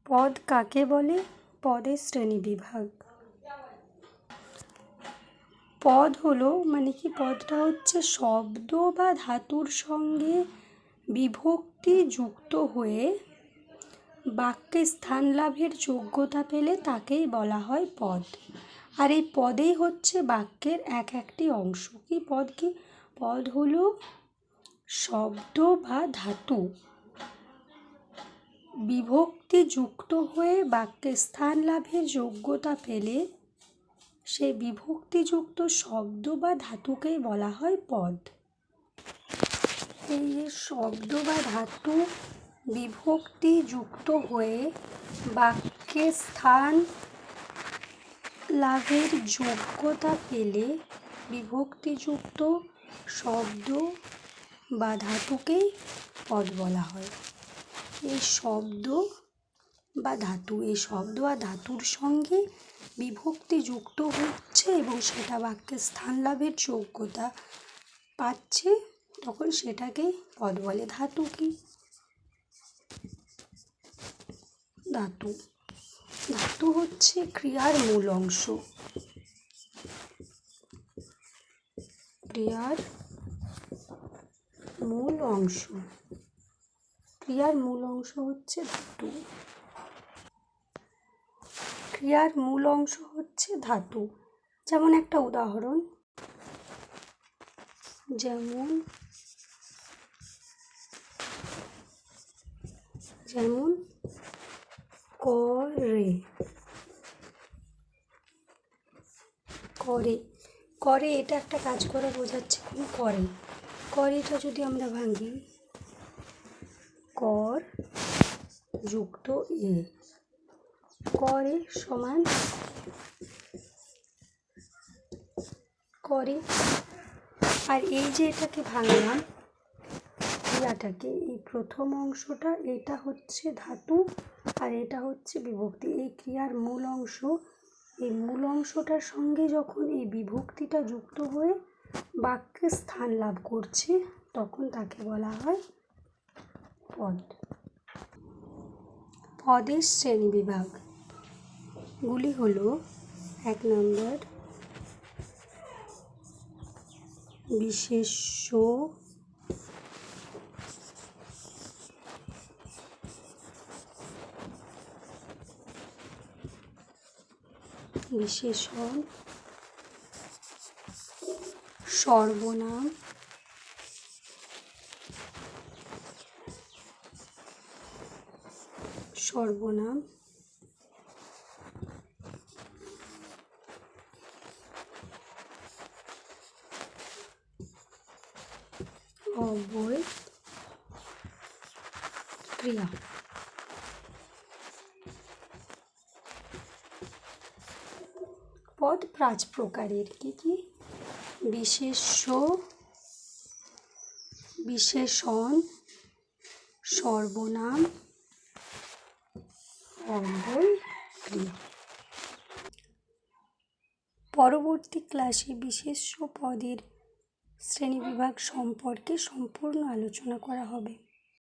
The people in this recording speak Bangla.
পদ কাকে বলে? পদের শ্রেণীবিভাগ। পদ হলো পদটা হচ্ছে শব্দ বা ধাতুর সঙ্গে বিভক্তি যুক্ত হয়ে বাক্যে স্থান লাভের যোগ্যতা পেলে তাকেই বলা হয় পদ। আর এই পদেই হচ্ছে বাক্যের এক একটি অংশ। কি পদ? কি পদ হলো শব্দ বা ধাতু বিভক্তি যুক্ত হয়ে বাক্যে স্থান লাভের যোগ্যতা পেলে সেই বিভক্তিযুক্ত শব্দ বা ধাতুকেই বলা হয় পদ। এই যে শব্দ বা ধাতু বিভক্তি যুক্ত হয়ে বাক্যে স্থান লাভের যোগ্যতা পেলে বিভক্তিযুক্ত শব্দ বা ধাতুকেই পদ বলা হয়। এই শব্দ বা ধাতুর সঙ্গে বিভক্তি যুক্ত হচ্ছে এবং সেটা বাক্যে স্থান লাভের যোগ্যতা পাচ্ছে, তখন সেটাকেই পদ বলে। ধাতু কি? ধাতু হচ্ছে ক্রিয়ার মূল অংশ। ক্রিয়ার মূল অংশ হচ্ছে ধাতু। ক্রিয়ার মূল অংশ হচ্ছে ধাতু। যেমন একটা উদাহরণ, যেমন করে। করে এটা একটা কাজ করা বোঝাচ্ছে। করেটা যদি আমরা ভাঙি, কর যুক্ত এ, করে সমান করে। আর এই যে এটাকে ভাঙলাম, ক্রিয়াটাকে, এই প্রথম অংশটা এটা হচ্ছে ধাতু আর এটা হচ্ছে বিভক্তি। এই ক্রিয়ার মূল অংশ, এই মূল অংশটার সঙ্গে যখন এই বিভক্তিটা যুক্ত হয়ে বাক্যে স্থান লাভ করছে, তখন তাকে বলা হয় পদ। পদের শ্রেণীবিভাগগুলি হলো: 1 নম্বর বিশেষ্য, বিশেষণ, সর্বনাম, অব্যয় ক্রিয়া। পদ 5 প্রকারের। কি কি? বিশেষ্য, বিশেষণ, সর্বনাম, অব্যয় ক্রিয়া। পরবর্তী ক্লাসে বিশেষ্য পদের শ্রেণীবিভাগ সম্পর্কে সম্পূর্ণ আলোচনা করা হবে।